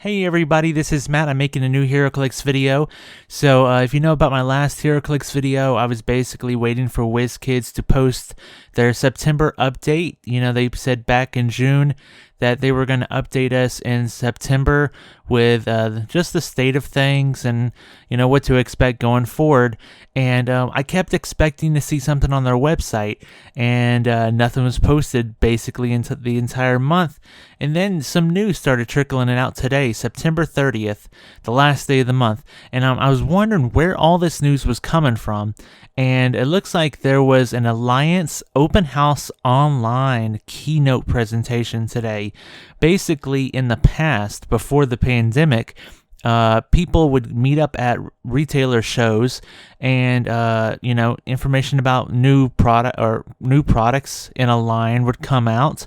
Hey everybody, this is Matt. I'm making a new Heroclix video. So if you know about my last Heroclix video, I was basically waiting for Wizkids to post their September update. You know, they said back in June that they were going to update us in September with just the state of things and, you know, what to expect going forward. And I kept expecting to see something on their website, and nothing was posted basically into the entire month. And then some news started trickling it out today, September 30th, the last day of the month. And I was wondering where all this news was coming from. And it looks like there was an Alliance Open House Online keynote presentation today. Basically, in the past, before the pandemic, people would meet up at retailer shows, and information about new products in a line would come out.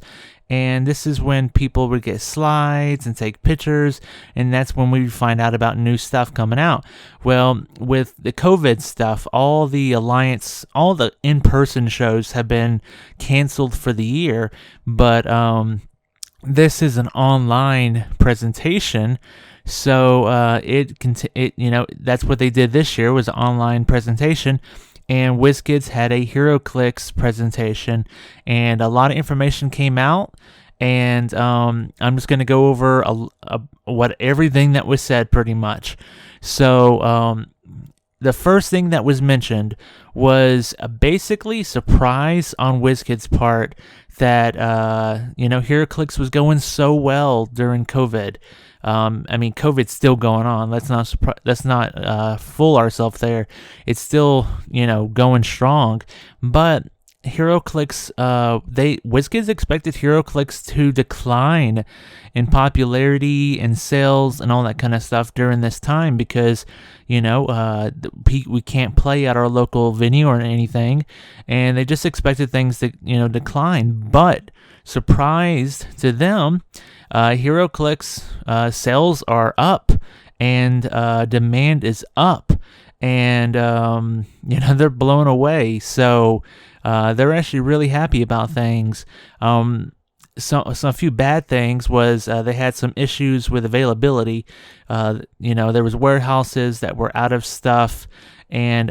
And this is when people would get slides and take pictures, and that's when we would find out about new stuff coming out. Well, with the COVID stuff, all the in-person shows have been canceled for the year, but this is an online presentation. So that's what they did this year, was an online presentation. And Wizkids had a Heroclix presentation, and a lot of information came out. And I'm just going to go over everything that was said, pretty much. So the first thing that was mentioned was basically surprise on Wizkids' part that Heroclix was going so well during COVID. COVID's still going on. Let's not fool ourselves there. It's still, going strong. But Heroclix, Wizkids expected Heroclix to decline in popularity and sales and all that kind of stuff during this time because, we can't play at our local venue or anything, and they just expected things to, decline. But surprised to them, Heroclix sales are up, and demand is up, and they're blown away. So they're actually really happy about things. So a few bad things was they had some issues with availability. There was warehouses that were out of stuff, and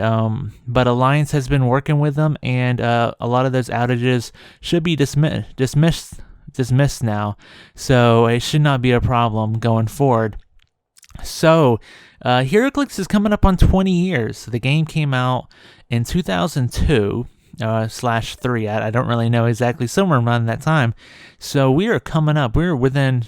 but Alliance has been working with them, and a lot of those outages should be dismissed now, so it should not be a problem going forward. So Heroclix is coming up on 20 years. The game came out in 2002 /3. I don't really know exactly, somewhere around that time. So we are coming up. We're within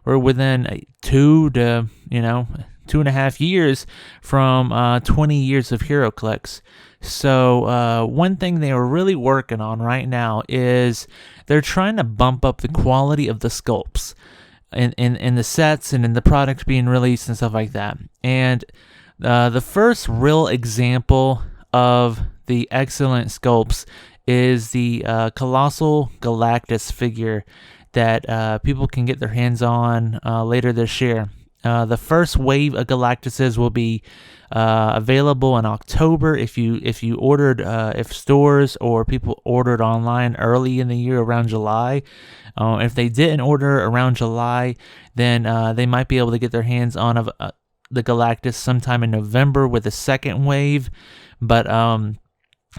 2.5 years from 20 years of Heroclix. So one thing they are really working on right now is they're trying to bump up the quality of the sculpts in the sets and in the products being released and stuff like that. And the first real example of the excellent sculpts is the Colossal Galactus figure that people can get their hands on later this year. The first wave of Galactuses will be available in October if you ordered, if stores or people ordered online early in the year around July. If they didn't order around July, then they might be able to get their hands on the Galactus sometime in November with the second wave. But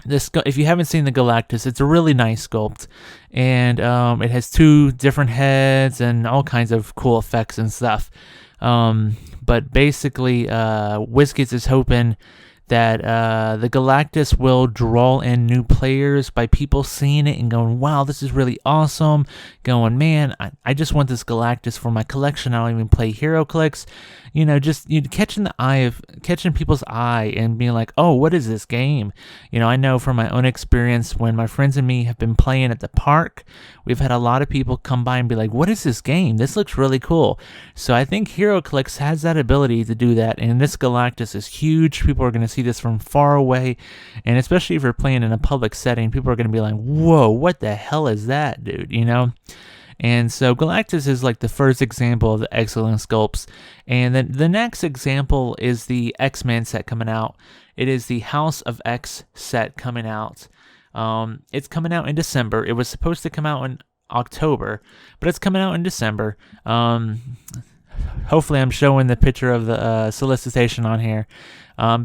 if you haven't seen the Galactus, it's a really nice sculpt, and it has two different heads and all kinds of cool effects and stuff. But basically, Wizkids is hoping that the Galactus will draw in new players by people seeing it and going, wow, this is really awesome. Going, man, I just want this Galactus for my collection. I don't even play Heroclix. Catching people's eye and being like, oh, what is this game? I know from my own experience, when my friends and me have been playing at the park, we've had a lot of people come by and be like, what is this game? This looks really cool. So I think Heroclix has that ability to do that, and this Galactus is huge. People are going to see this from far away, and especially if you're playing in a public setting, people are going to be like, whoa, what the hell is that, dude? And so Galactus is like the first example of the excellent sculpts. And then the next example is the X-Men set coming out. It is the House of X set coming out. It's coming out in December. It was supposed to come out in October, but it's coming out in December. hopefully I'm showing the picture of the solicitation on here.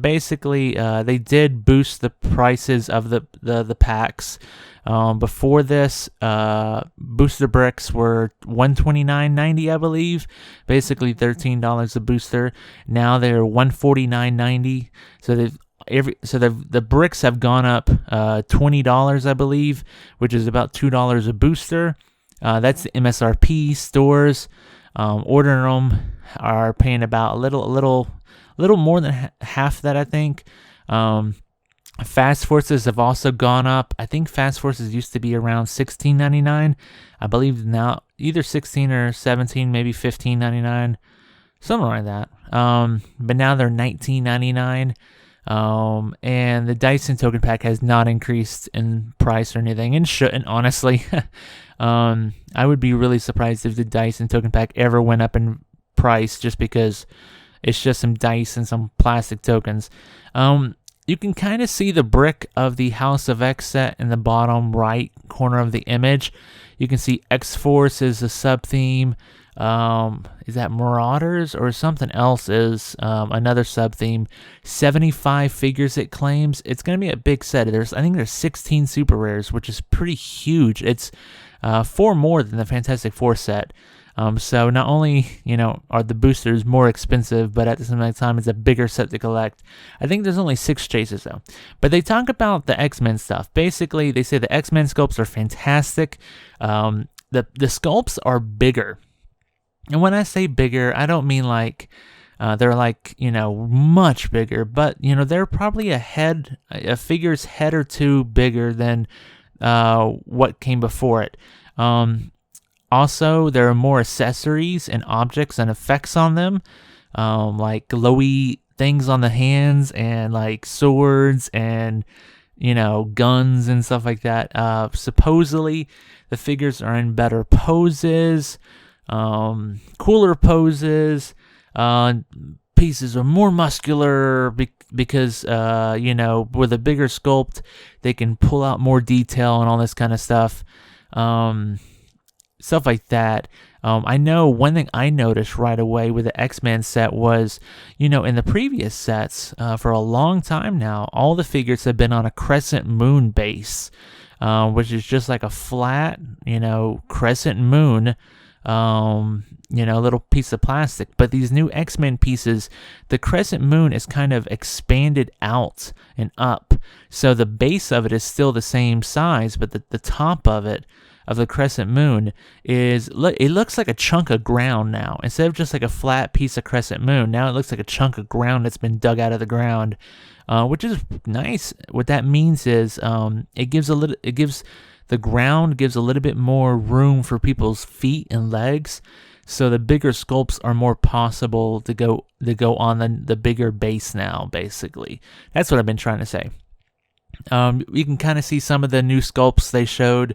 Basically, they did boost the prices of the packs. Before this, booster bricks were $129.90, I believe. Basically $13 a booster. Now they're $149.90. So the bricks have gone up $20, I believe, which is about $2 a booster. That's the MSRP. Stores ordering them are paying about a little more than half that, I think. Fast Forces have also gone up. I think Fast Forces used to be around $16.99. I believe now either 16 or 17, maybe $15.99, something like that. But now they're $19.99. And the Dyson token pack has not increased in price or anything, and shouldn't, honestly. I would be really surprised if the Dyson token pack ever went up in price, just because it's just some dice and some plastic tokens. You can kind of see the brick of the House of X set in the bottom right corner of the image. You can see X-Force is a sub-theme. Is that Marauders or something else is another sub-theme. 75 figures it claims. It's going to be a big set. I think there's 16 super rares, which is pretty huge. It's 4 more than the Fantastic Four set. So not only, are the boosters more expensive, but at the same time, it's a bigger set to collect. I think there's only 6 chases, though. But they talk about the X-Men stuff. Basically, they say the X-Men sculpts are fantastic. The sculpts are bigger. And when I say bigger, I don't mean like they're like, much bigger. But, they're probably a figure's head or two bigger than what came before it. Also, there are more accessories and objects and effects on them, like glowy things on the hands and like swords and, guns and stuff like that. Supposedly, the figures are in better poses, cooler poses. Pieces are more muscular because, with a bigger sculpt, they can pull out more detail and all this kind of stuff. Stuff like that. I know one thing I noticed right away with the X-Men set was, in the previous sets, for a long time now, all the figures have been on a crescent moon base, which is just like a flat, crescent moon, little piece of plastic. But these new X-Men pieces, the crescent moon is kind of expanded out and up. So the base of it is still the same size, but the top of it, of the crescent moon, it looks like a chunk of ground now. Instead of just like a flat piece of crescent moon, now it looks like a chunk of ground that's been dug out of the ground, which is nice. What that means is the ground gives a little bit more room for people's feet and legs, so the bigger sculpts are more possible to go on the bigger base now. Basically, that's what I've been trying to say. You can kind of see some of the new sculpts they showed.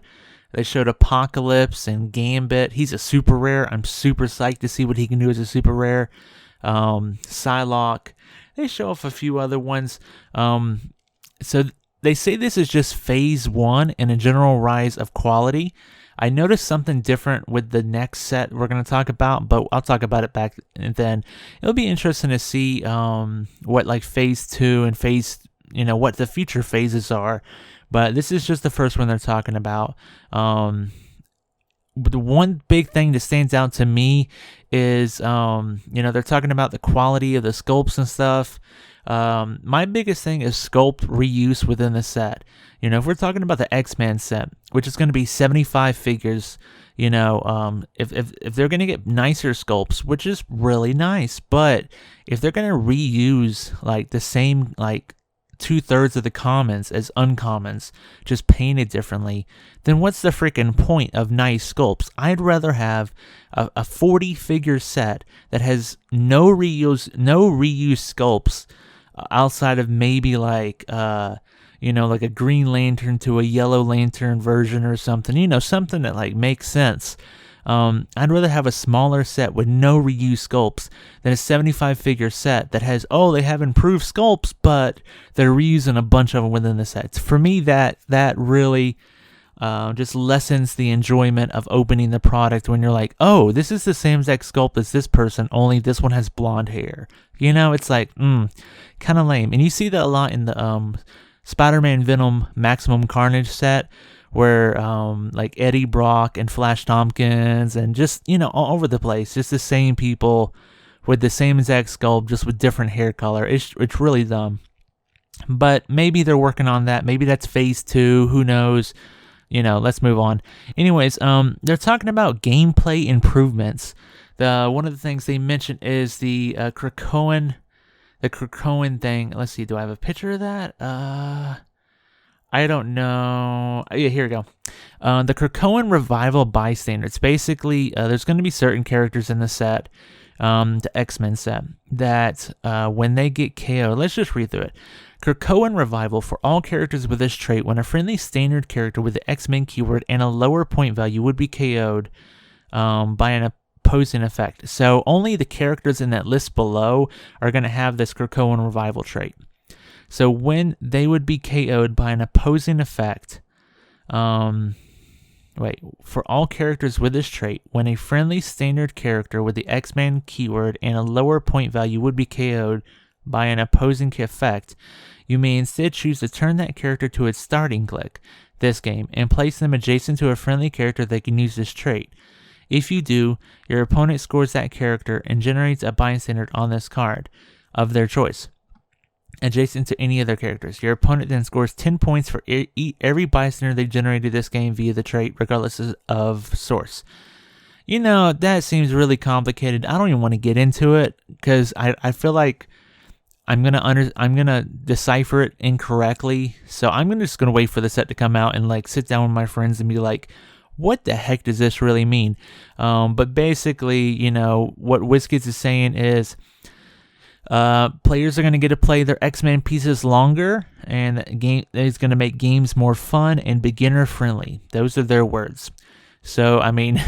They showed Apocalypse and Gambit. He's a super rare. I'm super psyched to see what he can do as a super rare. Psylocke. They show off a few other ones. So they say this is just phase 1 in a general rise of quality. I noticed something different with the next set we're going to talk about, but I'll talk about it back and then. It'll be interesting to see what like phase 2 and phase, what the future phases are. But this is just the first one they're talking about. The one big thing that stands out to me is, they're talking about the quality of the sculpts and stuff. My biggest thing is sculpt reuse within the set. If we're talking about the X-Men set, which is going to be 75 figures, if they're going to get nicer sculpts, which is really nice, but if they're going to reuse like the same, like 2/3 of the commons as uncommons, just painted differently, then what's the freaking point of nice sculpts? I'd rather have a 40 figure set that has no reuse sculpts outside of maybe like like a Green Lantern to a Yellow Lantern version or something, something that like makes sense. I'd rather have a smaller set with no reuse sculpts than a 75 figure set that has, they have improved sculpts, but they're reusing a bunch of them within the sets. For me, that really just lessens the enjoyment of opening the product when you're like, oh, this is the same exact sculpt as this person, only this one has blonde hair. You know, it's like, kind of lame. And you see that a lot in the Spider-Man Venom Maximum Carnage set, where like Eddie Brock and Flash Tompkins and just, you know, all over the place, just the same people with the same exact sculpt, just with different hair color. It's really dumb. But maybe they're working on that. Maybe that's phase 2. Who knows? You know, let's move on. Anyways, they're talking about gameplay improvements. One of the things they mentioned is the Krakoan thing. Let's see, do I have a picture of that? I don't know. Yeah, here we go. The Krakoan Revival Bystander. It's basically, there's going to be certain characters in the set, the X-Men set, that when they get KO'd, let's just read through it. Krakoan Revival for all characters with this trait. When a friendly standard character with the X-Men keyword and a lower point value would be KO'd by an opposing effect. So only the characters in that list below are going to have this Krakoan Revival trait. So when they would be KO'd by an opposing effect, for all characters with this trait, when a friendly standard character with the X-Men keyword and a lower point value would be KO'd by an opposing effect, you may instead choose to turn that character to its starting click this game and place them adjacent to a friendly character that can use this trait. If you do, your opponent scores that character and generates a bystander on this card of their choice, adjacent to any of their characters. Your opponent then scores 10 points for every bystander they generated this game via the trait, regardless of source. You know, that seems really complicated. I don't even want to get into it because I feel like I'm gonna decipher it incorrectly. So I'm just gonna wait for the set to come out and like sit down with my friends and be like, what the heck does this really mean? But basically, you know, what Wizkids is saying is players are going to get to play their X-Men pieces longer, and the game is going to make games more fun and beginner friendly. Those are their words. So, I mean,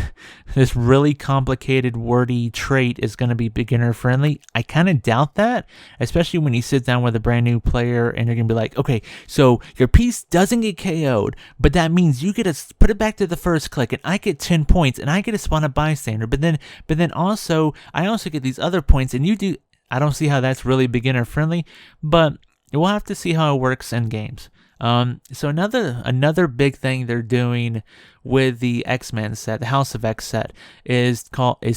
this really complicated, wordy trait is going to be beginner friendly. I kind of doubt that, especially when you sit down with a brand new player and you're going to be like, okay, so your piece doesn't get KO'd, but that means you get to put it back to the first click and I get 10 points and I get to spawn a bystander. But then also, I also get these other points and you do. I don't see how that's really beginner friendly, but we'll have to see how it works in games. So another big thing they're doing with the X-Men set, the House of X set, is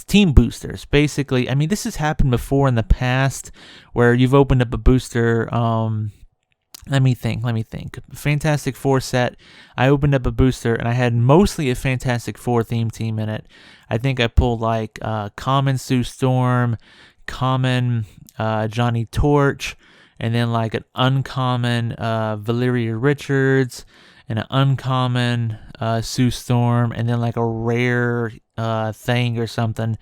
team boosters. Basically, I mean, this has happened before in the past where you've opened up a booster. Let me think. Fantastic Four set. I opened up a booster and I had mostly a Fantastic Four theme team in it. I think I pulled like Common Sue Storm, Common Johnny Torch, and then like an uncommon Valeria Richards, and an uncommon Sue Storm, and then like a rare thing or something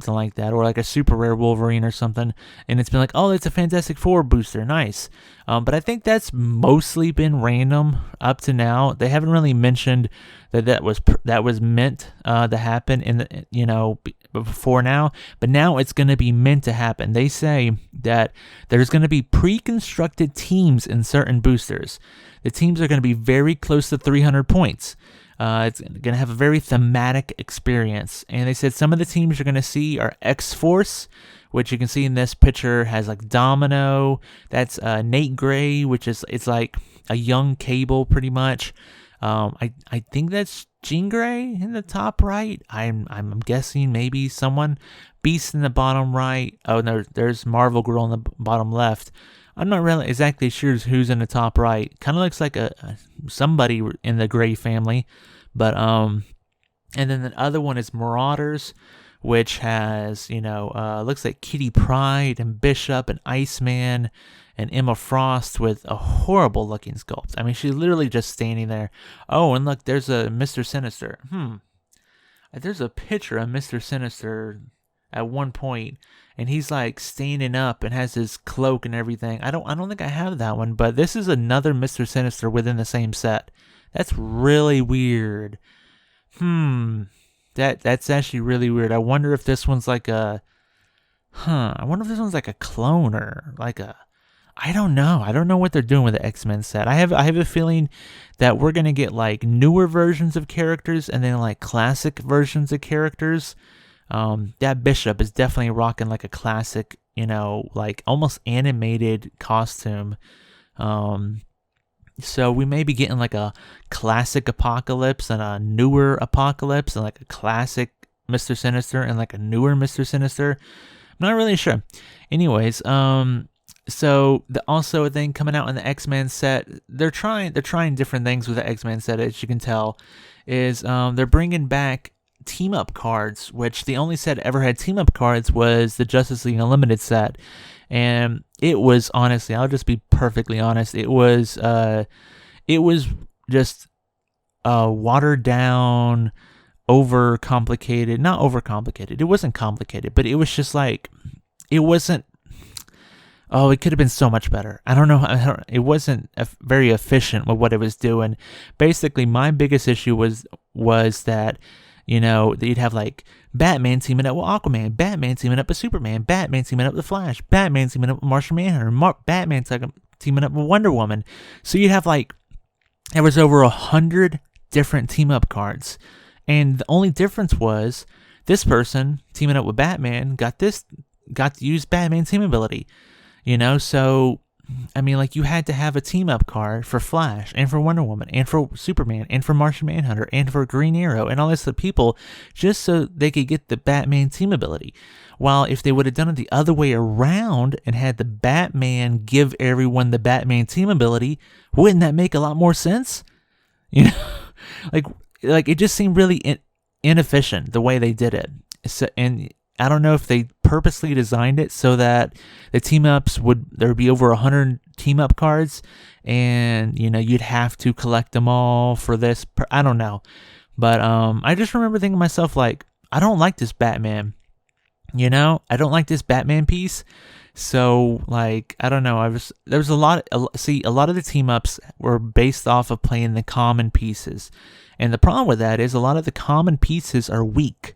like that, or like a super rare Wolverine or something. And it's been like, oh, it's a Fantastic Four booster, nice. But I think that's mostly been random up to now. They haven't really mentioned that was meant to happen in the before now, but now it's going to be meant to happen. They say that there's going to be pre-constructed teams in certain boosters. The teams are going to be very close to 300 points. It's going to have a very thematic experience. And they said some of the teams you're going to see are X-Force, which you can see in this picture has like Domino. That's Nate Gray, it's like a young Cable pretty much. I think that's Jean Grey in the top right. I'm guessing maybe someone. Beast in the bottom right. Oh no, there's Marvel Girl in the bottom left. I'm not really exactly sure who's in the top right. Kind of looks like somebody in the Grey family, but and then the other one is Marauders, which has looks like Kitty Pryde and Bishop and Iceman and Emma Frost with a horrible looking sculpt. I mean, she's literally just standing there. Oh, and look, there's a Mr. Sinister. There's a picture of Mr. Sinister at one point, and he's like standing up and has his cloak and everything. I don't think I have that one, but this is another Mr. Sinister within the same set. That's really weird. That's actually really weird. I wonder if this one's like a clone or like a I don't know. I don't know what they're doing with the X-Men set. I have a feeling that we're gonna get like newer versions of characters and then like classic versions of characters. That Bishop is definitely rocking like a classic, like almost animated costume. So we may be getting like a classic Apocalypse and a newer Apocalypse and like a classic Mr. Sinister and like a newer Mr. Sinister. I'm not really sure. Anyways, so also a thing coming out in the X-Men set, they're trying different things with the X-Men set, as you can tell, is they're bringing back team up cards, which the only set ever had team up cards was the Justice League Unlimited set. And it was, honestly, I'll just be perfectly honest, it was just watered down, overcomplicated. Not overcomplicated, it wasn't complicated, but it was just like, it wasn't, oh, it could have been so much better. I don't know, it wasn't very efficient with what it was doing. Basically, my biggest issue was that, that you'd have like Batman teaming up with Aquaman, Batman teaming up with Superman, Batman teaming up with Flash, Batman teaming up with Martian Manhunter, Batman teaming up with Wonder Woman. So you'd have like, there was over 100 different team up cards. And the only difference was this person teaming up with Batman got to use Batman's team ability. So, I mean, like, you had to have a team-up card for Flash, and for Wonder Woman, and for Superman, and for Martian Manhunter, and for Green Arrow, and all this other people, just so they could get the Batman team ability. While if they would have done it the other way around, and had the Batman give everyone the Batman team ability, wouldn't that make a lot more sense? Like it just seemed really inefficient, the way they did it. So, and I don't know if they purposely designed it so that the team-ups there would be over 100 team-up cards, and, you'd have to collect them all for this. I don't know. But I just remember thinking to myself, like, I don't like this Batman. I don't like this Batman piece. So, like, I don't know. A lot of the team-ups were based off of playing the common pieces. And the problem with that is a lot of the common pieces are weak.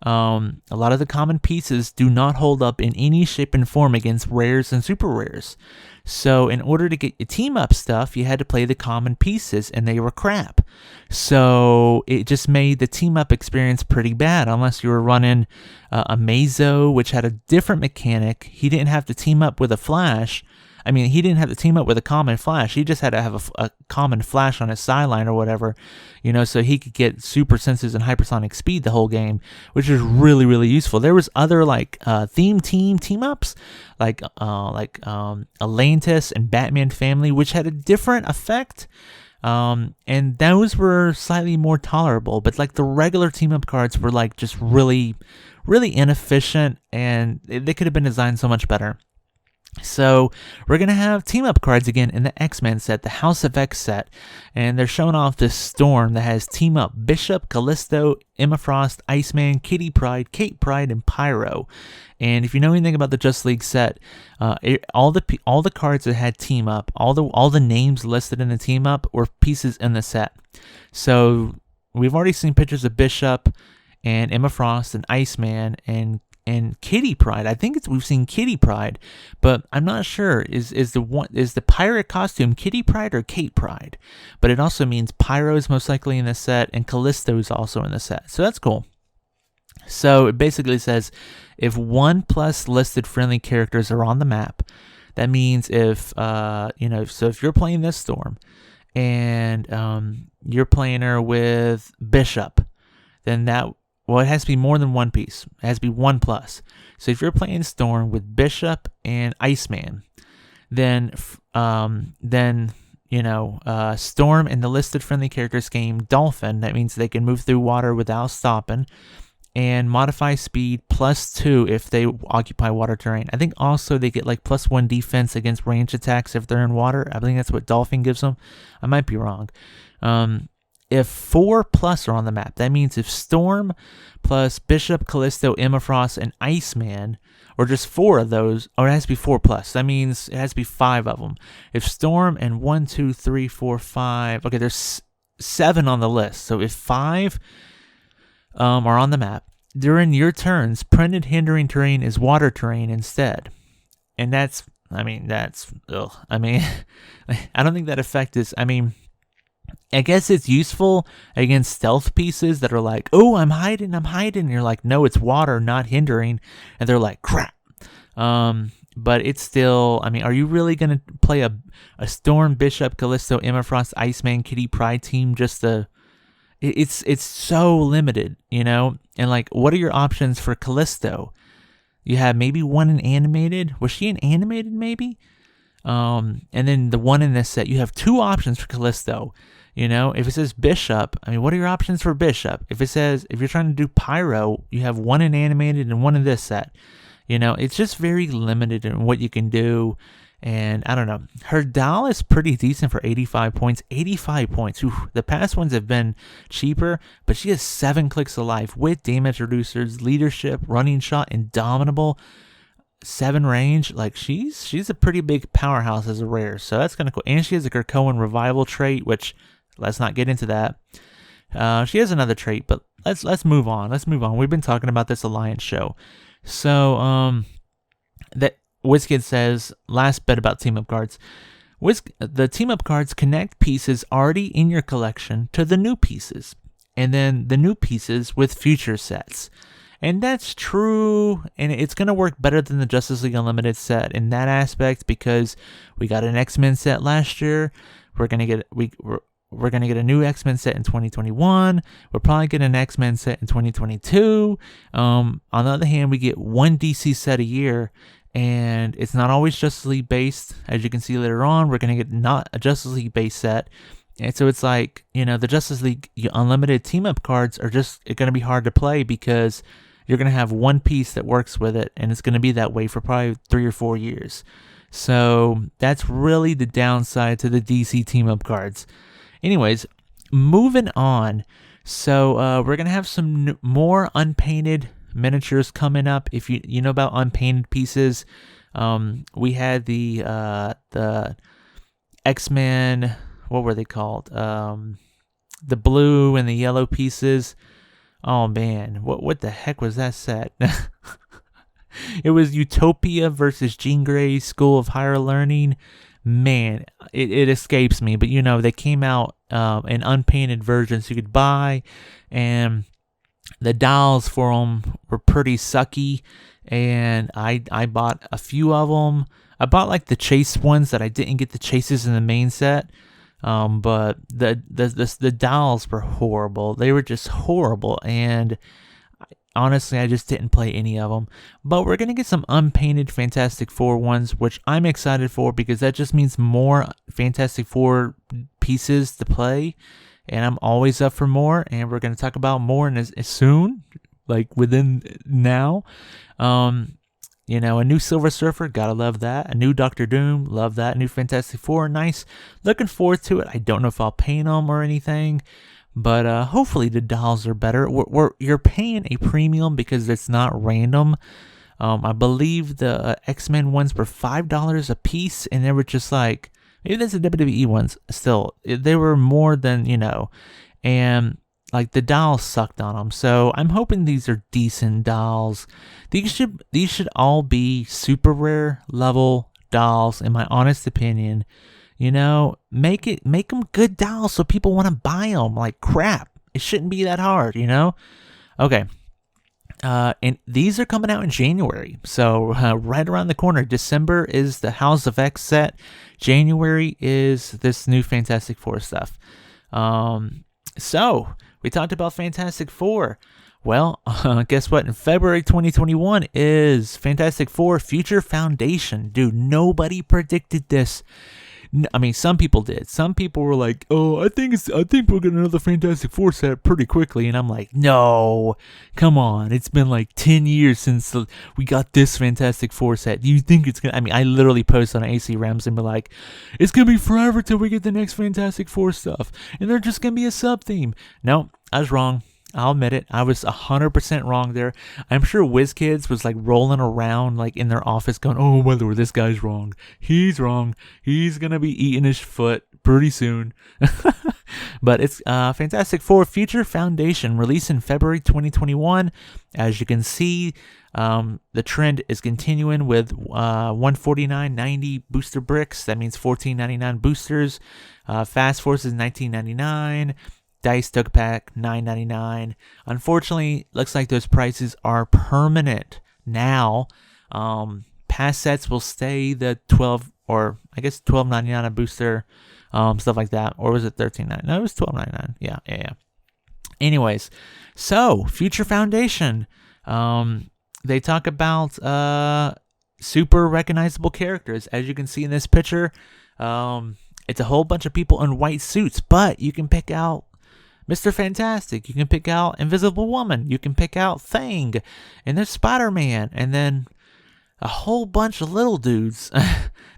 A lot of the common pieces do not hold up in any shape and form against rares and super rares. So in order to get your team up stuff, you had to play the common pieces, and they were crap. So it just made the team up experience pretty bad, unless you were running a Mazo, which had a different mechanic. He didn't have to team up with a Flash. I mean, he didn't have to team up with a common Flash. He just had to have a common Flash on his sideline or whatever, so he could get super senses and hypersonic speed the whole game, which is really, really useful. There was other like team ups, like Atlantis and Batman Family, which had a different effect. And those were slightly more tolerable, but like the regular team up cards were like just really, really inefficient, and they could have been designed so much better. So we're going to have team-up cards again in the X-Men set, the House of X set, and they're showing off this Storm that has team-up Bishop, Callisto, Emma Frost, Iceman, Kitty Pryde, Kate Pryde, and Pyro. And if you know anything about the Justice League set, all the cards that had team-up, all the names listed in the team-up were pieces in the set. So we've already seen pictures of Bishop and Emma Frost and Iceman and Kitty Pryde. I think we've seen Kitty Pryde, but I'm not sure. Is the pirate costume Kitty Pryde or Kate Pryde? But it also means Pyro is most likely in the set, and Callisto is also in the set. So that's cool. So it basically says if 1+ listed friendly characters are on the map, that means if if you're playing this Storm and you're playing her with Bishop, then it has to be more than one piece. It has to be 1+. So if you're playing Storm with Bishop and Iceman, then Storm and the listed friendly characters gain Dolphin. That means they can move through water without stopping, and modify speed +2 if they occupy water terrain. I think also they get like +1 defense against range attacks if they're in water. I think that's what Dolphin gives them. I might be wrong. If 4+ are on the map, that means if Storm plus Bishop, Callisto, Emma Frost, and Iceman, or just 4 of those, or it has to be 4+. That means it has to be 5 of them. If Storm and 1, 2, 3, 4, 5, okay, there's 7 on the list. So if 5 are on the map, during your turns, printed hindering terrain is water terrain instead. And that's I mean, that's, ugh. I mean, I don't think that effect is, I mean, I guess it's useful against stealth pieces that are like, oh, I'm hiding. And you're like, no, it's water, not hindering. And they're like, crap. But it's still, I mean, are you really going to play a Storm, Bishop, Callisto, Emma Frost, Iceman, Kitty Pryde team just to, it's so limited, you know? And like, what are your options for Callisto? You have maybe one in animated. Was she in animated maybe? And then the one in this set, you have two options for Callisto. You know, if it says Bishop, I mean, what are your options for Bishop? If it says, if you're trying to do Pyro, you have one in animated and one in this set. You know, it's just very limited in what you can do. And I don't know. Her doll is pretty decent for 85 points. 85 points. Ooh, the past ones have been cheaper, but she has 7 clicks of life with damage reducers, leadership, running shot, indomitable, 7 range. Like she's a pretty big powerhouse as a rare. So that's kind of cool. And she has a Krakoan revival trait, which let's not get into that. She has another trait, but let's move on. We've been talking about this Alliance show. So that Wizkids says, last bit about team-up cards. The team-up cards connect pieces already in your collection to the new pieces, and then the new pieces with future sets. And that's true, and it's going to work better than the Justice League Unlimited set in that aspect, because we got an X-Men set last year. We're going to get a new X-Men set in 2021. We're probably getting an X-Men set in 2022. On the other hand, we get one DC set a year, and it's not always Justice League based. As you can see later on, we're going to get not a Justice League based set. And so it's like, you know, the Justice League Unlimited team-up cards are just going to be hard to play because you're going to have one piece that works with it, and it's going to be that way for probably 3 or 4 years. So that's really the downside to the DC team-up cards. Anyways, moving on. So we're going to have some more unpainted miniatures coming up. If you know about unpainted pieces, we had the X-Men, what were they called? The blue and the yellow pieces. Oh man, what the heck was that set? It was Utopia versus Jean Grey's School of Higher Learning. Man, it escapes me, but you know, they came out in unpainted versions you could buy, and the dolls for them were pretty sucky, and I bought a few of them. I bought like the chase ones that I didn't get the chases in the main set, but the dolls were horrible. They were just horrible, and honestly, I just didn't play any of them. But we're going to get some unpainted Fantastic Four ones, which I'm excited for because that just means more Fantastic Four pieces to play. And I'm always up for more. And we're going to talk about more as soon, like within now. You know, a new Silver Surfer, gotta love that. A new Doctor Doom, love that. A new Fantastic Four, nice. Looking forward to it. I don't know if I'll paint them or anything. But hopefully the dolls are better. You're paying a premium because it's not random. I believe the X-Men ones were $5 a piece, and they were just like, maybe that's the WWE ones. Still, they were more than, you know, and like the dolls sucked on them. So I'm hoping these are decent dolls. These should all be super rare level dolls, in my honest opinion. You know, make them good dolls so people want to buy them. Like, crap. It shouldn't be that hard, you know? Okay. And these are coming out in January. So, right around the corner. December is the House of X set. January is this new Fantastic Four stuff. So, we talked about Fantastic Four. Well, guess what? In February 2021 is Fantastic Four Future Foundation. Dude, nobody predicted this. I mean, some people did. Some people were like, "Oh, I think we'll get another Fantastic Four set pretty quickly." And I'm like, "No, come on! It's been like 10 years since we got this Fantastic Four set. Do you think it's gonna?" I mean, I literally posted on AC Rams and be like, "It's gonna be forever till we get the next Fantastic Four stuff, and they're just gonna be a sub theme." No, I was wrong. I'll admit it. I was 100% wrong there. I'm sure Wizkids was like rolling around like in their office going, "Oh my lord, this guy's wrong. He's wrong. He's gonna be eating his foot pretty soon." But it's Fantastic Four Future Foundation, released in February 2021. As you can see, the trend is continuing with 149.90 booster bricks. That means 14.99 boosters. Fast Force is 19.99. Dice Duck Pack $9.99. Unfortunately, looks like those prices are permanent now. Past sets will stay the 12, or I guess $12.99 a booster, stuff like that. Or was it $13.99? No, it was $12.99. Yeah. Anyways, so Future Foundation. They talk about super recognizable characters. As you can see in this picture, it's a whole bunch of people in white suits, but you can pick out Mr. Fantastic, you can pick out Invisible Woman, you can pick out Thing, and there's Spider-Man, and then a whole bunch of little dudes.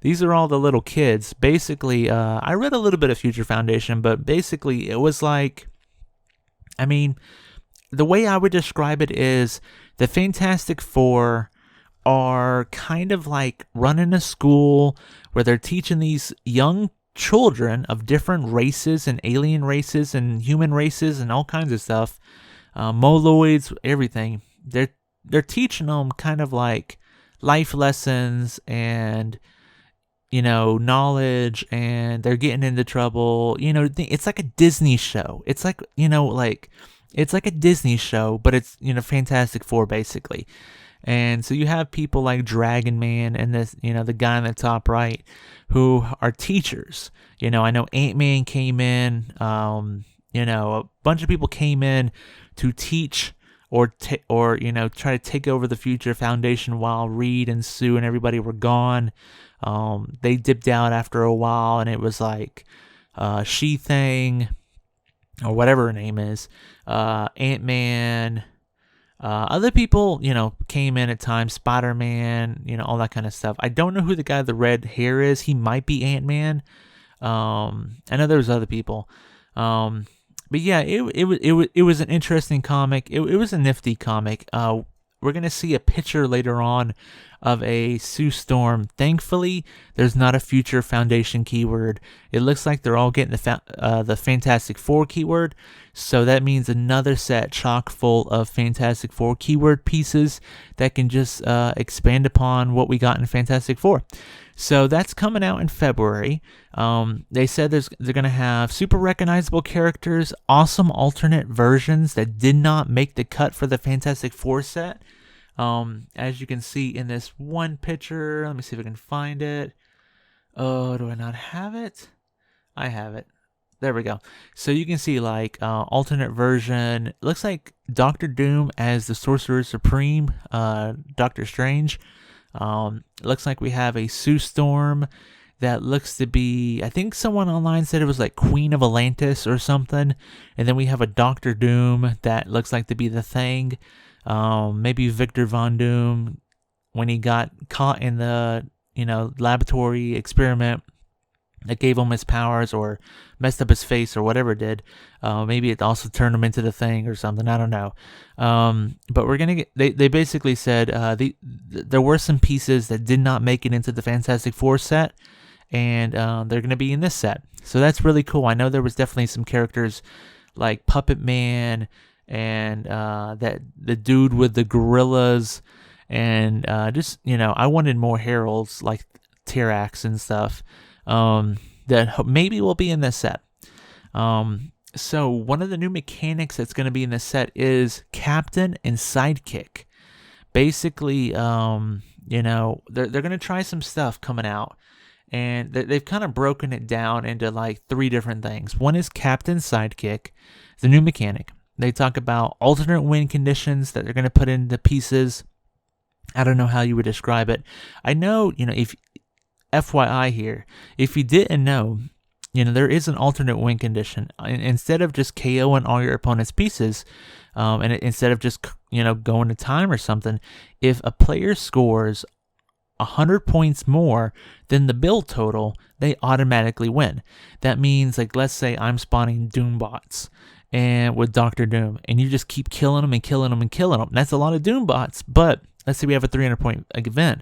These are all the little kids. Basically, I read a little bit of Future Foundation, but basically it was like, I mean, the way I would describe it is the Fantastic Four are kind of like running a school where they're teaching these young children of different races and alien races and human races and all kinds of stuff, moloids, everything. They're teaching them kind of like life lessons and, you know, knowledge, and they're getting into trouble. You know, it's like a Disney show. It's like, you know, like it's like a Disney show, but it's, you know, Fantastic Four basically. And so you have people like Dragon Man and this, you know, the guy in the top right, who are teachers. You know, I know Ant-Man came in, you know, a bunch of people came in to teach or you know, try to take over the Future Foundation while Reed and Sue and everybody were gone. They dipped out after a while, and it was like She-Thing, or whatever her name is, Ant-Man. Other people, you know, came in at times, Spider-Man, you know, all that kind of stuff. I don't know who the guy with the red hair is. He might be Ant-Man. I know there was other people. But yeah, it was an interesting comic. It was a nifty comic. We're going to see a picture later on of a Sue Storm. Thankfully, there's not a Future Foundation keyword. It looks like they're all getting the Fantastic Four keyword. So that means another set chock full of Fantastic Four keyword pieces that can just expand upon what we got in Fantastic Four. So that's coming out in February. They said they're going to have super recognizable characters, awesome alternate versions that did not make the cut for the Fantastic Four set. As you can see in this one picture, let me see if I can find it. Oh, do I not have it? I have it. There we go. So you can see like alternate version. It looks like Doctor Doom as the Sorcerer Supreme, Doctor Strange. Looks like we have a Sue Storm that looks to be, I think someone online said it was like Queen of Atlantis or something. And then we have a Doctor Doom that looks like to be the Thing. Maybe Victor Von Doom, when he got caught in the, you know, laboratory experiment that gave him his powers or messed up his face or whatever it did. Maybe it also turned him into the Thing or something. I don't know. But we're going to get, they basically said there were some pieces that did not make it into the Fantastic Four set, and they're going to be in this set. So that's really cool. I know there was definitely some characters like Puppet Man and that the dude with the gorillas, and just, you know, I wanted more heralds like Tyrax and stuff. That maybe will be in this set. So one of the new mechanics that's going to be in this set is Captain and Sidekick. Basically, you know, they're going to try some stuff coming out, and they've kind of broken it down into like 3 different things. One is Captain Sidekick, the new mechanic. They talk about alternate win conditions that they're going to put into pieces. I don't know how you would describe it. I know, you know, if FYI here, if you didn't know, you know, there is an alternate win condition. Instead of just KOing all your opponent's pieces, and instead of just, you know, going to time or something, if a player scores 100 points more than the build total, they automatically win. That means, like, let's say I'm spawning Doombots, and with Doctor Doom, and you just keep killing them and killing them and killing them. That's a lot of Doom bots, but let's say we have a 300 point event,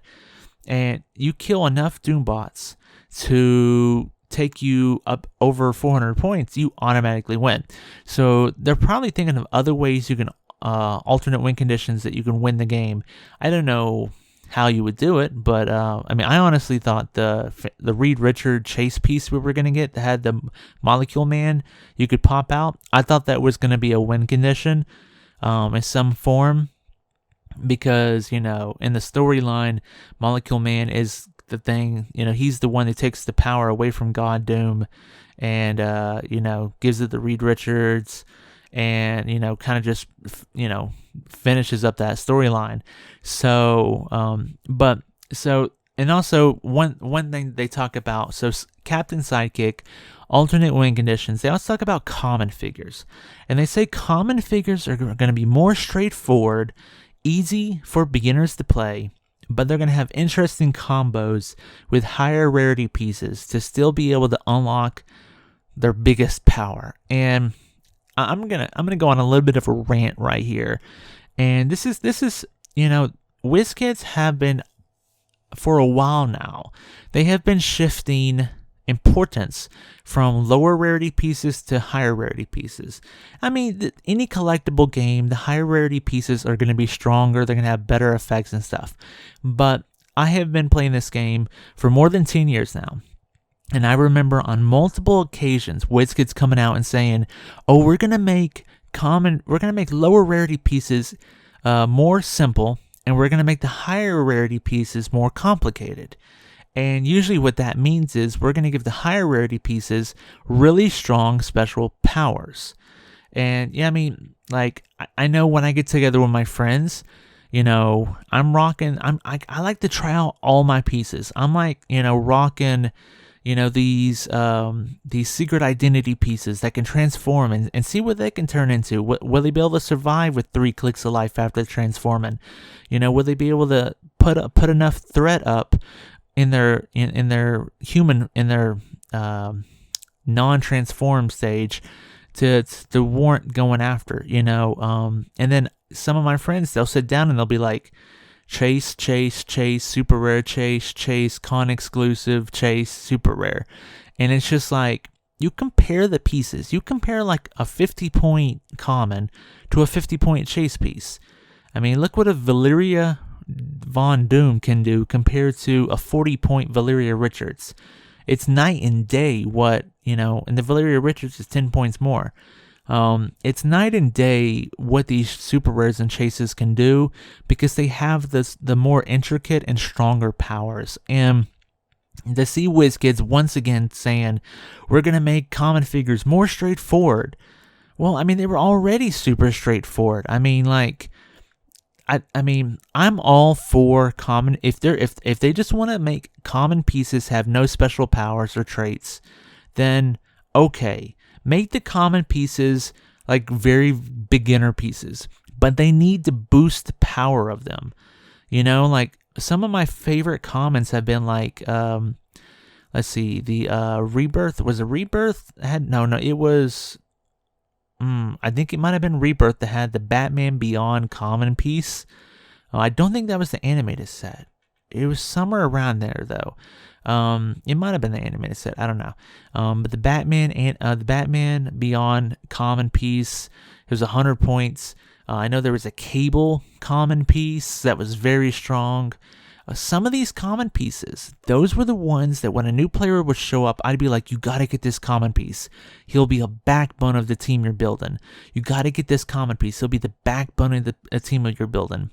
and you kill enough Doom bots to take you up over 400 points, you automatically win. So they're probably thinking of other ways you can alternate win conditions that you can win the game. I don't know how you would do it, but I mean, I honestly thought the Reed Richard chase piece we were going to get that had the Molecule Man you could pop out, I thought that was going to be a win condition in some form, because, you know, in the storyline, Molecule Man is the thing, you know, he's the one that takes the power away from God Doom and, you know, gives it the Reed Richards and, you know, kind of just, you know, finishes up that storyline. So, and also one thing they talk about, so Captain Sidekick, alternate win conditions, they also talk about common figures. And they say common figures are going to be more straightforward, easy for beginners to play, but they're going to have interesting combos with higher rarity pieces to still be able to unlock their biggest power. And I'm gonna go on a little bit of a rant right here. And this is you know, WizKids have been, for a while now, they have been shifting importance from lower rarity pieces to higher rarity pieces. I mean, any collectible game, the higher rarity pieces are going to be stronger, they're going to have better effects and stuff. But I have been playing this game for more than 10 years now. And I remember on multiple occasions, WizKids coming out and saying, "Oh, we're gonna make lower rarity pieces more simple, and we're gonna make the higher rarity pieces more complicated." And usually, what that means is we're gonna give the higher rarity pieces really strong special powers. And yeah, I mean, like I know when I get together with my friends, you know, I like to try out all my pieces. I'm like, you know, rocking, you know, these secret identity pieces that can transform and see what they can turn into. Will they be able to survive with 3 clicks of life after transforming? You know, will they be able to put enough threat up in their non-transform stage to warrant going after? You know, and then some of my friends, they'll sit down and they'll be like, chase, super rare, chase, con exclusive, chase, super rare. And it's just like, you compare the pieces. You compare like a 50-point common to a 50-point chase piece. I mean, look what a Valeria Von Doom can do compared to a 40-point Valeria Richards. It's night and day what, you know, and the Valeria Richards is 10 points more. It's night and day what these super rares and chases can do, because they have the more intricate and stronger powers. And to see WizKids once again saying, we're going to make common figures more straightforward. Well, I mean, they were already super straightforward. I mean, like, I mean, I'm all for common. If they just want to make common pieces have no special powers or traits, then okay. Make the common pieces like very beginner pieces, but they need to boost the power of them. You know, like some of my favorite commons have been like, let's see, the Rebirth. Was it Rebirth? It was, I think it might have been Rebirth that had the Batman Beyond common piece. I don't think that was the animated set. It was somewhere around there though. It might have been the animated set. I don't know. But the Batman and the Batman Beyond common piece, it was 100 points. I know there was a Cable common piece that was very strong. Some of these common pieces, those were the ones that when a new player would show up, I'd be like, you got to get this common piece. He'll be a backbone of the team you're building. You got to get this common piece. He'll be the backbone of the team that you're building.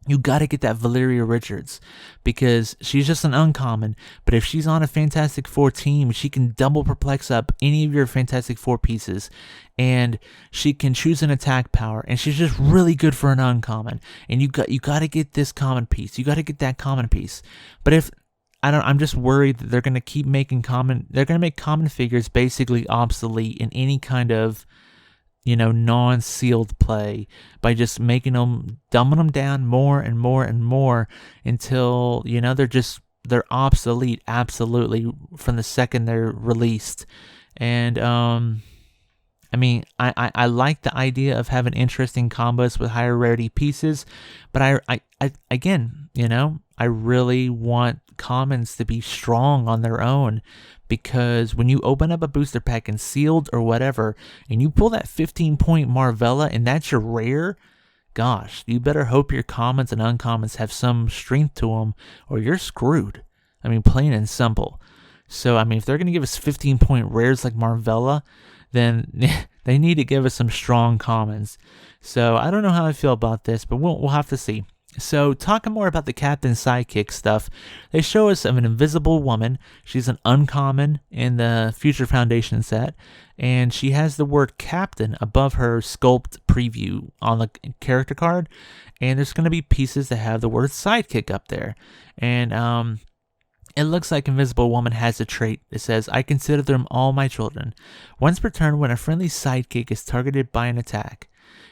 You got to get that Valeria Richards, because she's just an uncommon, but if she's on a Fantastic Four team, she can double perplex up any of your Fantastic Four pieces, and she can choose an attack power, and she's just really good for an uncommon. And you got to get this common piece. You got to get that common piece. But if I'm just worried that they're going to keep making they're going to make common figures basically obsolete in any kind of, you know, non-sealed play by just dumbing them down more and more and more until, you know, they're obsolete absolutely from the second they're released. And I mean, I like the idea of having interesting combos with higher rarity pieces, but I again, I really want commons to be strong on their own, because when you open up a booster pack in sealed or whatever, and you pull that 15-point Marvella and that's your rare, gosh, you better hope your commons and uncommons have some strength to them, or you're screwed. I mean, plain and simple. So, I mean, if they're going to give us 15-point rares like Marvella, then they need to give us some strong commons. So, I don't know how I feel about this, but we'll have to see. So, talking more about the Captain Sidekick stuff, they show us of an invisible woman. She's an uncommon in the Future Foundation set, and she has the word Captain above her sculpt preview on the character card, and there's going to be pieces that have the word Sidekick up there. And it looks like Invisible Woman has a trait that says, I consider them all my children. Once per turn, when a friendly sidekick is targeted by an attack,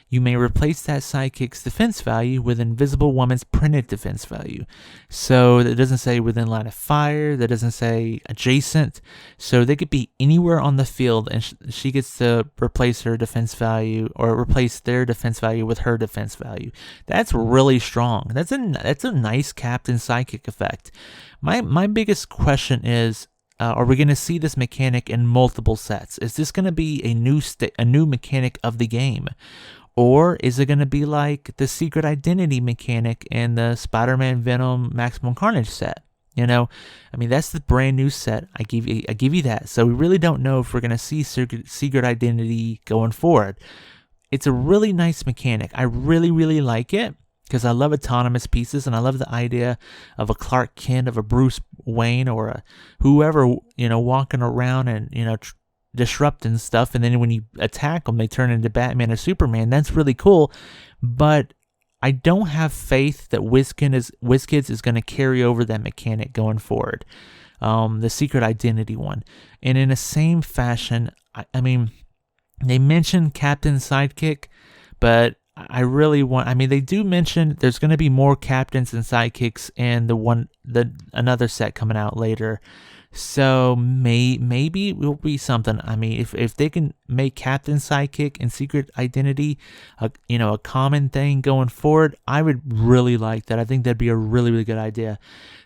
you may replace that sidekick's defense value with Invisible Woman's printed defense value. So that doesn't say within line of fire, that doesn't say adjacent. So they could be anywhere on the field, and she gets to replace her defense value, or replace their defense value with her defense value. That's really strong. That's a nice Captain Sidekick effect. My biggest question is, are we going to see this mechanic in multiple sets? Is this going to be a new mechanic of the game? Or is it going to be like the secret identity mechanic in the Spider-Man Venom Maximum Carnage set? I mean, that's the brand new set. I give you that. So we really don't know if we're going to see secret identity going forward. It's a really nice mechanic. I really, really like it, because I love autonomous pieces, and I love the idea of a Clark Kent, of a Bruce Wayne, or a whoever, walking around and, disrupting stuff, and then when you attack them, they turn into Batman or Superman. That's really cool, but I don't have faith that Wizkids is going to carry over that mechanic going forward, the secret identity one. And in the same fashion, I mean, they mentioned Captain Sidekick, but I really want, I mean, they do mention there's going to be more captains and sidekicks in another set coming out later. So maybe it will be something. I mean, if they can make Captain Sidekick and Secret Identity, a common thing going forward, I would really like that. I think that'd be a really, really good idea.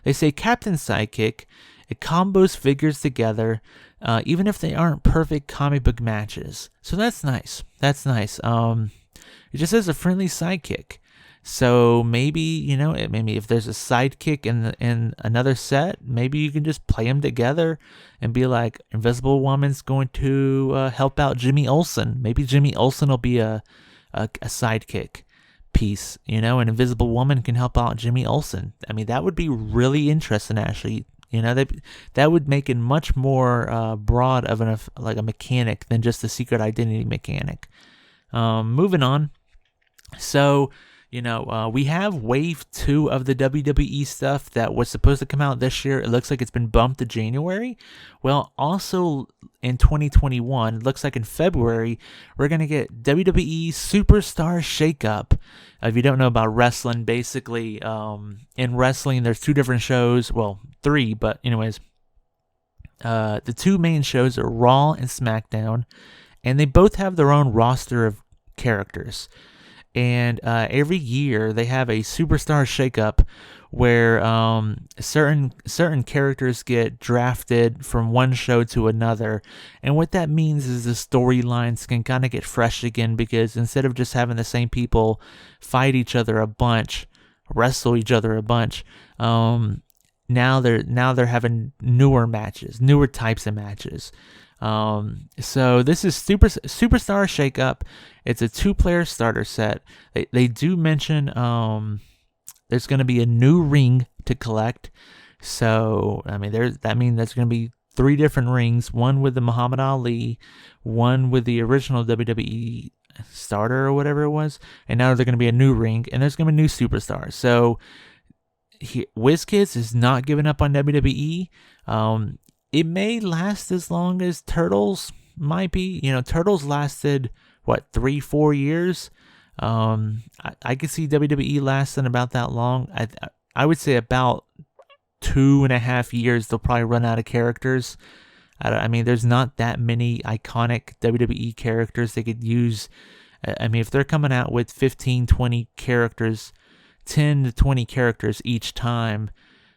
They say Captain Sidekick, it combos figures together, even if they aren't perfect comic book matches. So that's nice. That's nice. It just says a friendly sidekick. So maybe, maybe if there's a sidekick in another set, maybe you can just play them together and be like, Invisible Woman's going to help out Jimmy Olsen. Maybe Jimmy Olsen will be a sidekick piece, and Invisible Woman can help out Jimmy Olsen. I mean, that would be really interesting, actually. That would make it much more broad of a mechanic than just the secret identity mechanic. Moving on. So, we have Wave 2 of the WWE stuff that was supposed to come out this year. It looks like it's been bumped to January. Well, also in 2021, it looks like in February, we're going to get WWE Superstar Shakeup. If you don't know about wrestling, basically, in wrestling, there's two different shows. Well, three, but anyways, the two main shows are Raw and SmackDown, and they both have their own roster of characters. And every year they have a superstar shakeup where certain characters get drafted from one show to another. And what that means is the storylines can kind of get fresh again, because instead of just having the same people fight each other a bunch, wrestle each other a bunch, now they're having newer matches, newer types of matches. So this is Superstar Shakeup. It's a 2-player starter set. They do mention there's going to be a new ring to collect. So I mean, that means there's going to be 3 different rings: one with the Muhammad Ali, one with the original WWE starter or whatever it was, and now there's going to be a new ring, and there's going to be new superstars. So Wizkids is not giving up on WWE. It may last as long as Turtles might be. Turtles lasted, 3-4 years? I could see WWE lasting about that long. I would say about 2.5 years they'll probably run out of characters. I mean, there's not that many iconic WWE characters they could use. I mean, if they're coming out with 15, 20 characters, 10 to 20 characters each time,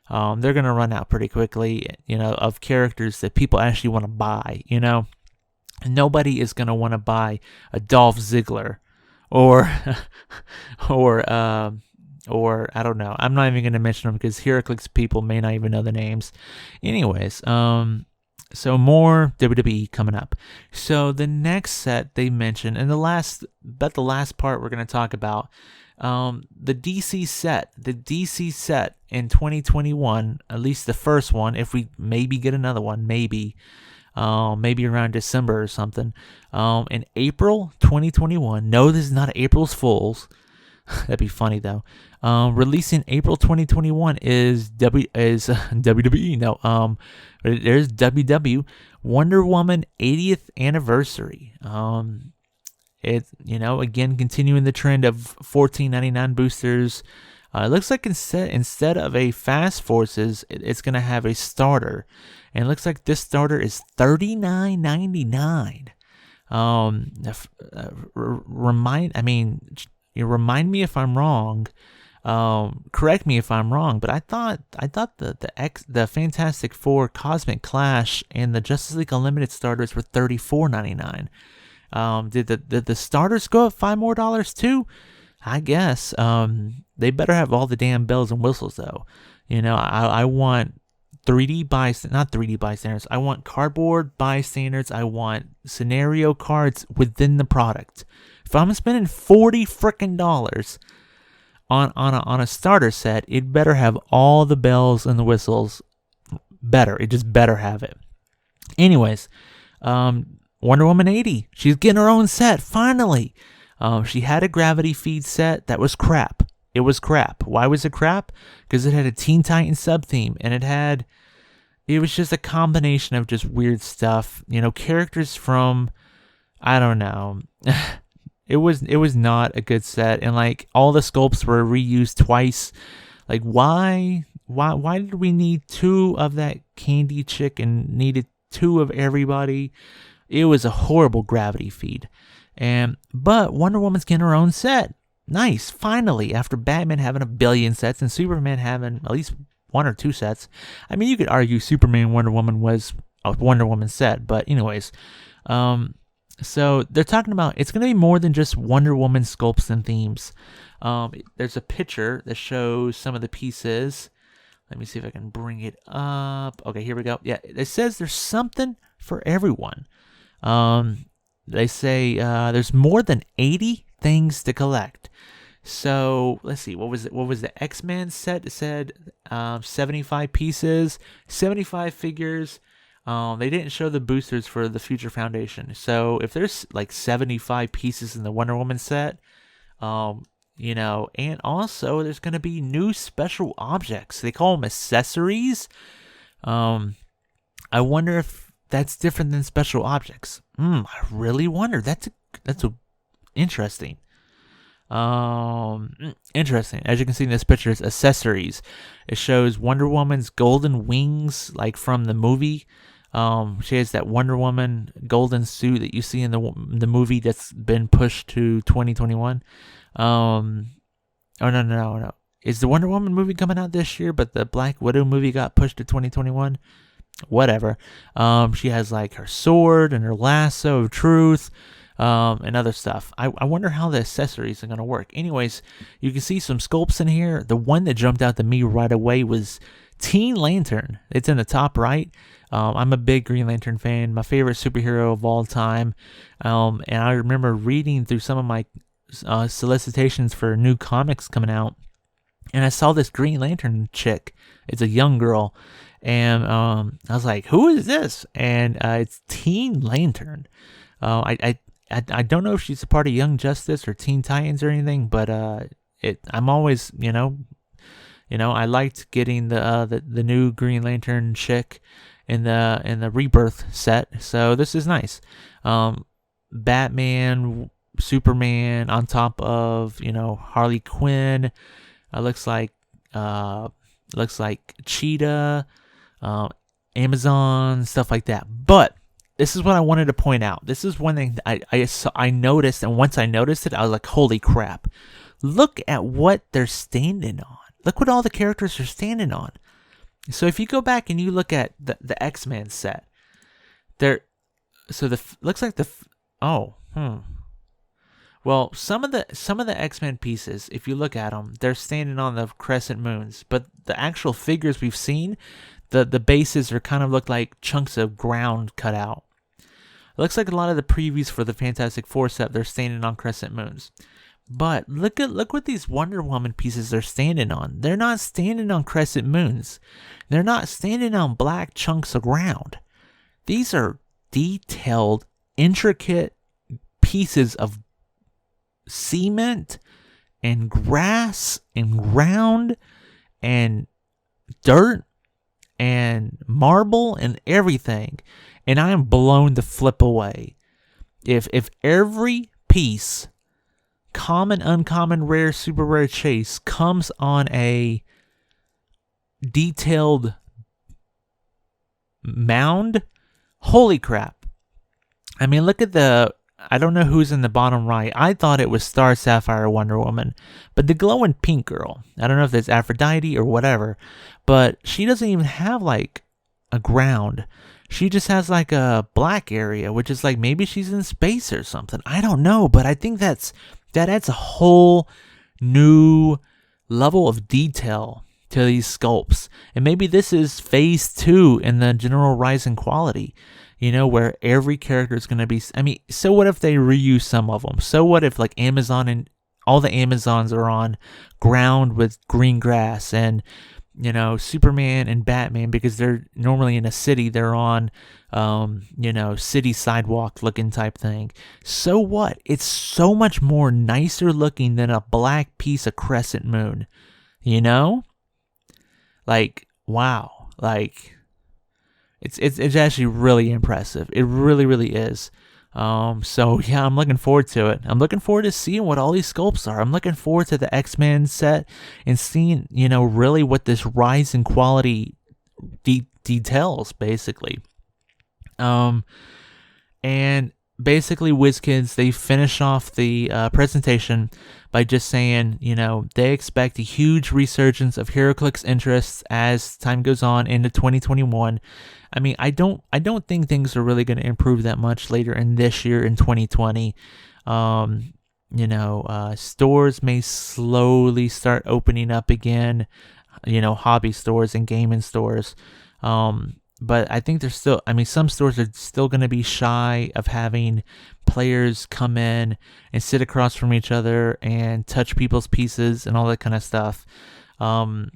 they're going to run out pretty quickly, of characters that people actually want to buy, Nobody is going to want to buy a Dolph Ziggler or, or I don't know. I'm not even going to mention them because Heroclix people may not even know the names. Anyways, so more WWE coming up. So the next set they mentioned, and the last part we're going to talk about, the DC set in 2021, at least the first one, if we maybe get another one, maybe around December or something, in April 2021. No, this is not April's Fools. That'd be funny though. Releasing April 2021 is WWE. No, there's WW Wonder Woman 80th anniversary. It's again continuing the trend of $14.99 boosters. It looks like instead of a Fast Forces, it's gonna have a starter, and it looks like this starter is $39.99. Remind me if I'm wrong. Correct me if I'm wrong, but I thought the Fantastic Four Cosmic Clash and the Justice League Unlimited starters were $34.99. Did the starters go up $5 more too? I guess. They better have all the damn bells and whistles though. I want 3D not 3D bystanders. I want cardboard bystanders. I want scenario cards within the product. If I'm spending $40 frickin' on a starter set, it better have all the bells and the whistles. It just better have it. Anyways, Wonder Woman 80. She's getting her own set finally. She had a gravity feed set that was crap. It was crap. Why was it crap? Because it had a Teen Titans sub-theme, and it was just a combination of just weird stuff. Characters from, I don't know. It was not a good set, and like all the sculpts were reused twice. Like why did we need 2 of that candy chick and needed 2 of everybody? It was a horrible gravity feed. But Wonder Woman's getting her own set. Nice, finally, after Batman having a billion sets and Superman having at least 1 or 2 sets. I mean, you could argue Superman Wonder Woman was a Wonder Woman set, but anyways, so they're talking about it's going to be more than just Wonder Woman sculpts and themes. There's a picture that shows some of the pieces. Let me see if I can bring it up. Okay, here we go. Yeah, it says there's something for everyone. They say there's more than 80 things to collect. So let's see, what was it? What was the X-Men set? It said 75 pieces, 75 figures. They didn't show the boosters for the Future Foundation. So if there's like 75 pieces in the Wonder Woman set, and also there's going to be new special objects. They call them accessories. I wonder if that's different than special objects. I really wonder. That's interesting. Interesting. As you can see in this picture, it's accessories. It shows Wonder Woman's golden wings, like from the movie. She has that Wonder Woman golden suit that you see in the movie that's been pushed to 2021. No. Is the Wonder Woman movie coming out this year, but the Black Widow movie got pushed to 2021? Whatever. She has like her sword and her lasso of truth. And other stuff. I wonder how the accessories are going to work. Anyways, you can see some sculpts in here. The one that jumped out to me right away was Teen Lantern. It's in the top right. I'm a big Green Lantern fan, my favorite superhero of all time. And I remember reading through some of my solicitations for new comics coming out, and I saw this Green Lantern chick. It's a young girl. And I was like, who is this? And it's Teen Lantern. I don't know if she's a part of Young Justice or Teen Titans or anything, but I'm always I liked getting the new Green Lantern chick in the Rebirth set, so this is nice. Batman, Superman on top of Harley Quinn. Looks like Cheetah. Amazon, stuff like that. But this is what I wanted to point out. This is one thing I noticed, and once I noticed it, I was like, holy crap. Look at what they're standing on. Look what all the characters are standing on. So if you go back and you look at the X-Men set, looks like well, some of the X-Men pieces, if you look at them, they're standing on the crescent moons, but the actual figures we've seen, the bases are kind of look like chunks of ground cut out. It looks like a lot of the previews for the Fantastic Four set, they're standing on crescent moons. But look what these Wonder Woman pieces are standing on. They're not standing on crescent moons. They're not standing on black chunks of ground. These are detailed, intricate pieces of cement and grass and ground and dirt and marble and everything. And I am blown the flip away. If every piece, common, uncommon, rare, super rare, chase, comes on a detailed mound, holy crap. I mean, look at I don't know who's in the bottom right. I thought it was Star Sapphire Wonder Woman, but the glowing pink girl, I don't know if that's Aphrodite or whatever, but she doesn't even have like a ground. She just has like a black area, which is like maybe she's in space or something. I don't know, but I think that adds a whole new level of detail to these sculpts. And maybe this is phase 2 in the general rise in quality, where every character is going to be, so what if they reuse some of them? So what if like Amazon and all the Amazons are on ground with green grass, and Superman and Batman, because they're normally in a city, they're on, city sidewalk looking type thing. So what? It's so much more nicer looking than a black piece of crescent moon, Like, wow. Like, it's actually really impressive. It really, really is. So yeah, I'm looking forward to it. I'm looking forward to seeing what all these sculpts are. I'm looking forward to the X-Men set and seeing, really what this rise in quality details, basically. And basically Wizkids, they finish off the presentation by just saying, they expect a huge resurgence of Heroclix interests as time goes on into 2021. I don't think things are really going to improve that much later in this year in 2020. Stores may slowly start opening up again, hobby stores and gaming stores. But I think there's still, some stores are still going to be shy of having players come in and sit across from each other and touch people's pieces and all that kind of stuff. And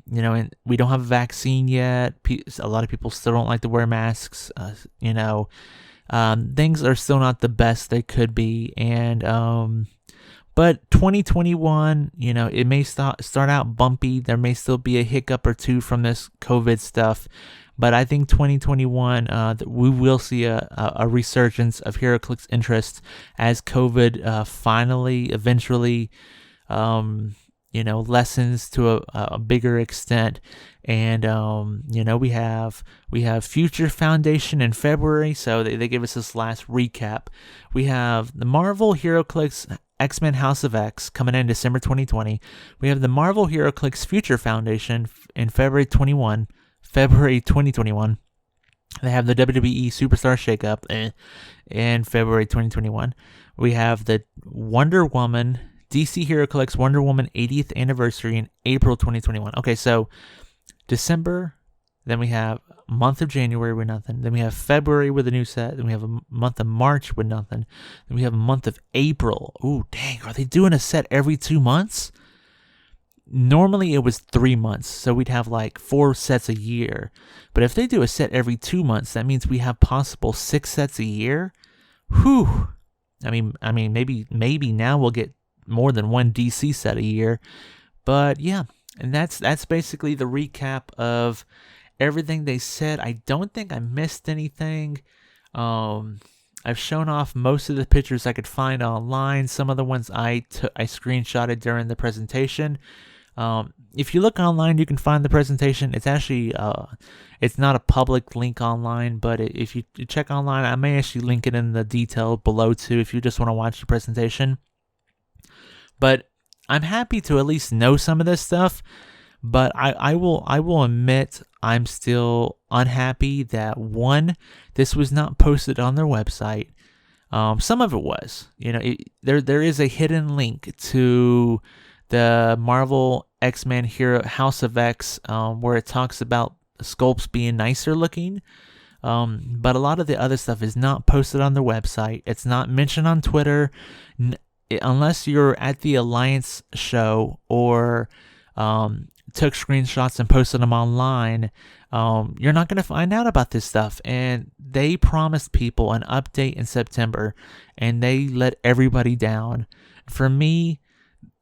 we don't have a vaccine yet. A lot of people still don't like to wear masks. Things are still not the best they could be. And, but 2021, it may start out bumpy. There may still be a hiccup or two from this COVID stuff. But I think 2021, we will see a resurgence of Heroclix interest as COVID finally, eventually, lessens to a bigger extent. And, we have Future Foundation in February, so they give us this last recap. We have the Marvel Heroclix X-Men House of X coming in December 2020. We have the Marvel Heroclix Future Foundation in February 2021. They have the WWE Superstar Shakeup in February 2021. We have the Wonder Woman DC Heroclix Wonder Woman 80th anniversary in April 2021. Okay, so December, then we have a month of January with nothing. Then we have February with a new set. Then we have a month of March with nothing. Then we have a month of April. Ooh, dang, are they doing a set every 2 months? Normally it was 3 months, so we'd have like 4 sets a year. But if they do a set every 2 months, that means we have possible 6 sets a year. Whew. Maybe now we'll get more than one DC set a year. But yeah, and that's basically the recap of everything they said. I don't think I missed anything. I've shown off most of the pictures I could find online. Some of the ones I screenshotted during the presentation. If you look online, you can find the presentation. It's actually, it's not a public link online, but if you check online, I may actually link it in the detail below too if you just want to watch the presentation. But I'm happy to at least know some of this stuff, but I will admit I'm still unhappy that, one, this was not posted on their website. Some of it was, there is a hidden link to the Marvel X-Men Hero House of X, where it talks about sculpts being nicer looking. But a lot of the other stuff is not posted on their website. It's not mentioned on Twitter, unless you're at the Alliance show or took screenshots and posted them online. You're not going to find out about this stuff. And they promised people an update in September, and they let everybody down. For me,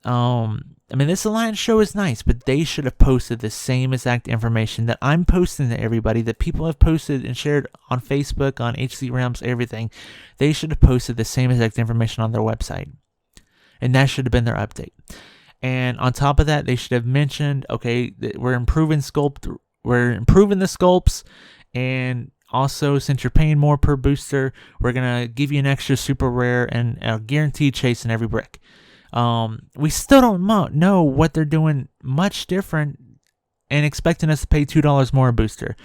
this Alliance show is nice, but they should have posted the same exact information that I'm posting to everybody, that people have posted and shared on Facebook, on HC Realms, everything. They should have posted the same exact information on their website. And that should have been their update. And on top of that, they should have mentioned, okay, we're improving the sculpts, and also, since you're paying more per booster, we're gonna give you an extra super rare and a guaranteed chase in every brick. We still don't know what they're doing much different and expecting us to pay $2 more a booster.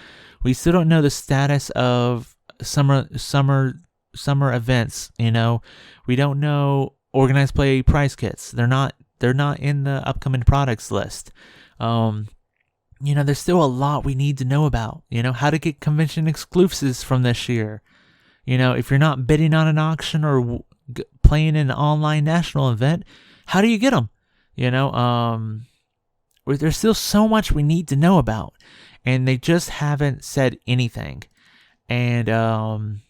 We still don't know the status of summer events. We don't know organized play prize kits. They're not in the upcoming products list. There's still a lot we need to know about. How to get convention exclusives from this year. If you're not bidding on an auction or playing in an online national event, how do you get them? There's still so much we need to know about, and they just haven't said anything. And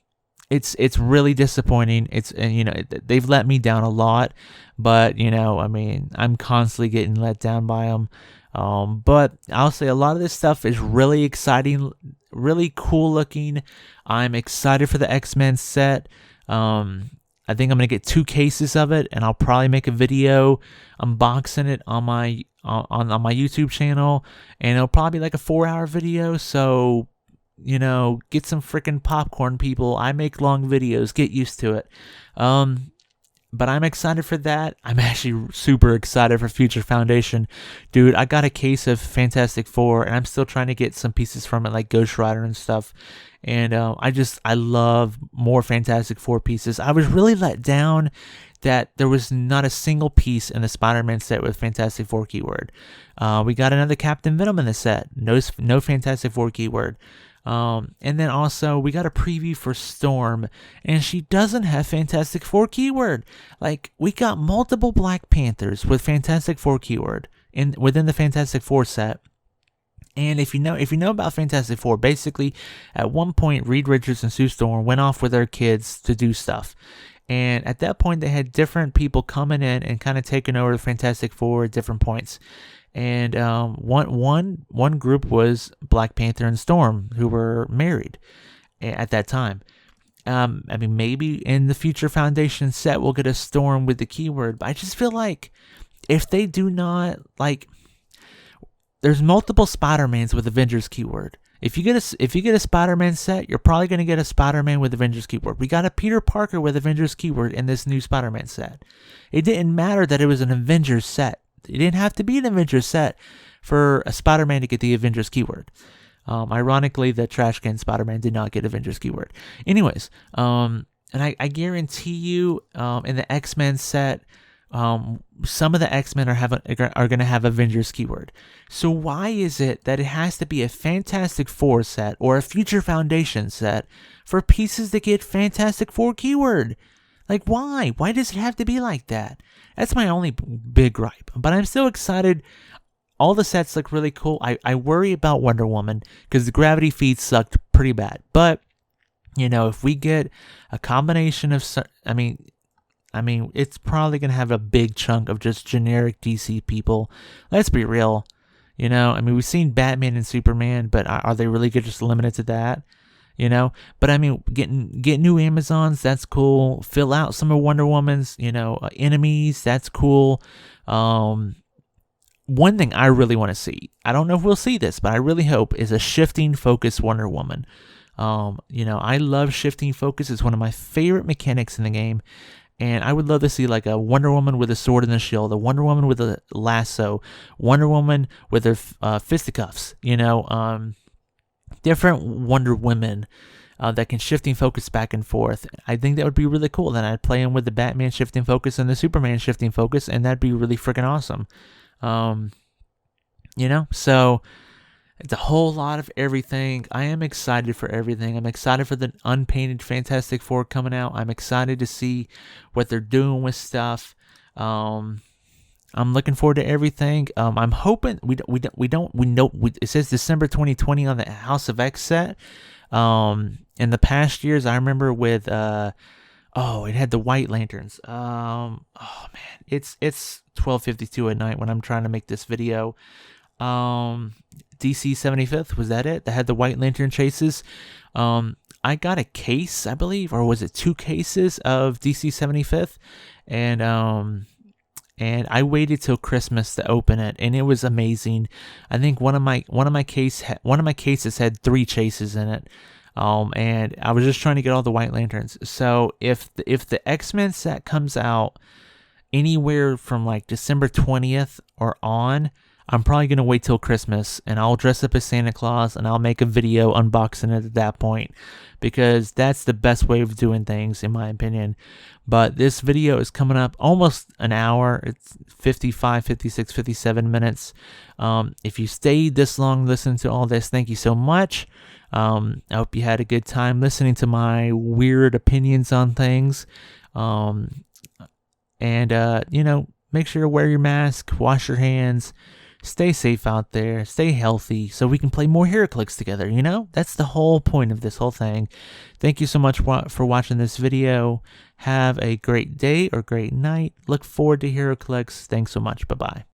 it's really disappointing. They've let me down a lot, but I'm constantly getting let down by them. But I'll say a lot of this stuff is really exciting, really cool looking. I'm excited for the X-Men set. I think I'm gonna get 2 cases of it, and I'll probably make a video unboxing it on my YouTube channel, and it'll probably be like a 4-hour video. So, get some freaking popcorn, people. I make long videos. Get used to it. But I'm excited for that. I'm actually super excited for Future Foundation. Dude, I got a case of Fantastic Four, and I'm still trying to get some pieces from it, like Ghost Rider and stuff. And I love more Fantastic Four pieces. I was really let down that there was not a single piece in the Spider-Man set with Fantastic Four keyword. We got another Captain Venom in the set. No Fantastic Four keyword. And then also we got a preview for Storm, and she doesn't have Fantastic Four keyword. Like, we got multiple Black Panthers with Fantastic Four keyword within the Fantastic Four set. And if you know about Fantastic Four, basically at one point Reed Richards and Sue Storm went off with their kids to do stuff. And at that point they had different people coming in and kind of taking over the Fantastic Four at different points. And one group was Black Panther and Storm, who were married at that time. Maybe in the Future Foundation set we'll get a Storm with the keyword, but I just feel like if they do not, like, there's multiple Spider-Mans with Avengers keyword. If you get a Spider-Man set, you're probably going to get a Spider-Man with Avengers keyword. We got a Peter Parker with Avengers keyword in this new Spider-Man set. It didn't matter that it was an Avengers set. It didn't have to be an Avengers set for a Spider-Man to get the Avengers keyword. Ironically, the trash can Spider-Man did not get Avengers keyword. Anyways, and I guarantee you, in the X-Men set, some of the X-Men are going to have Avengers keyword. So why is it that it has to be a Fantastic Four set or a Future Foundation set for pieces that get Fantastic Four keyword? Like, why? Why does it have to be like that? That's my only big gripe. But I'm still excited. All the sets look really cool. I worry about Wonder Woman because the gravity feed sucked pretty bad. But, if we get a combination of... it's probably going to have a big chunk of just generic DC people. Let's be real. We've seen Batman and Superman, but are they really just limited to that? But get new Amazons, that's cool. Fill out some of Wonder Woman's, enemies, that's cool. one thing I really want to see, I don't know if we'll see this, but I really hope, is a shifting focus Wonder Woman. I love shifting focus. It's one of my favorite mechanics in the game. And I would love to see like a Wonder Woman with a sword and a shield, a Wonder Woman with a lasso, Wonder Woman with her fisticuffs, different Wonder Women that can shifting focus back and forth. I think that would be really cool. Then I'd play them with the Batman shifting focus and the Superman shifting focus, and that'd be really freaking awesome. So it's a whole lot of everything. I am excited for everything. I'm excited for the Unpainted Fantastic Four coming out. I'm excited to see what they're doing with stuff. I'm looking forward to everything. I'm hoping it says December 2020 on the House of X set. In the past years, I remember with it had the White Lanterns. Man, it's 12:52 at night when I'm trying to make this video. DC 75th, was that it? That had the White Lantern chases. I got a case, I believe, or was it 2 cases of DC 75th, and I waited till Christmas to open it, and it was amazing. I think one of my cases had 3 chases in it. And I was just trying to get all the White Lanterns. So if the X-Men set comes out anywhere from like December 20th or on, I'm probably going to wait till Christmas, and I'll dress up as Santa Claus, and I'll make a video unboxing it at that point, because that's the best way of doing things, in my opinion. But this video is coming up almost an hour. It's 55, 56, 57 minutes. If you stayed this long listening to all this, thank you so much. I hope you had a good time listening to my weird opinions on things. Make sure to wear your mask, wash your hands, stay safe out there, stay healthy, so we can play more Heroclix together, That's the whole point of this whole thing. Thank you so much for watching this video. Have a great day or great night. Look forward to Heroclix. Thanks so much. Bye-bye.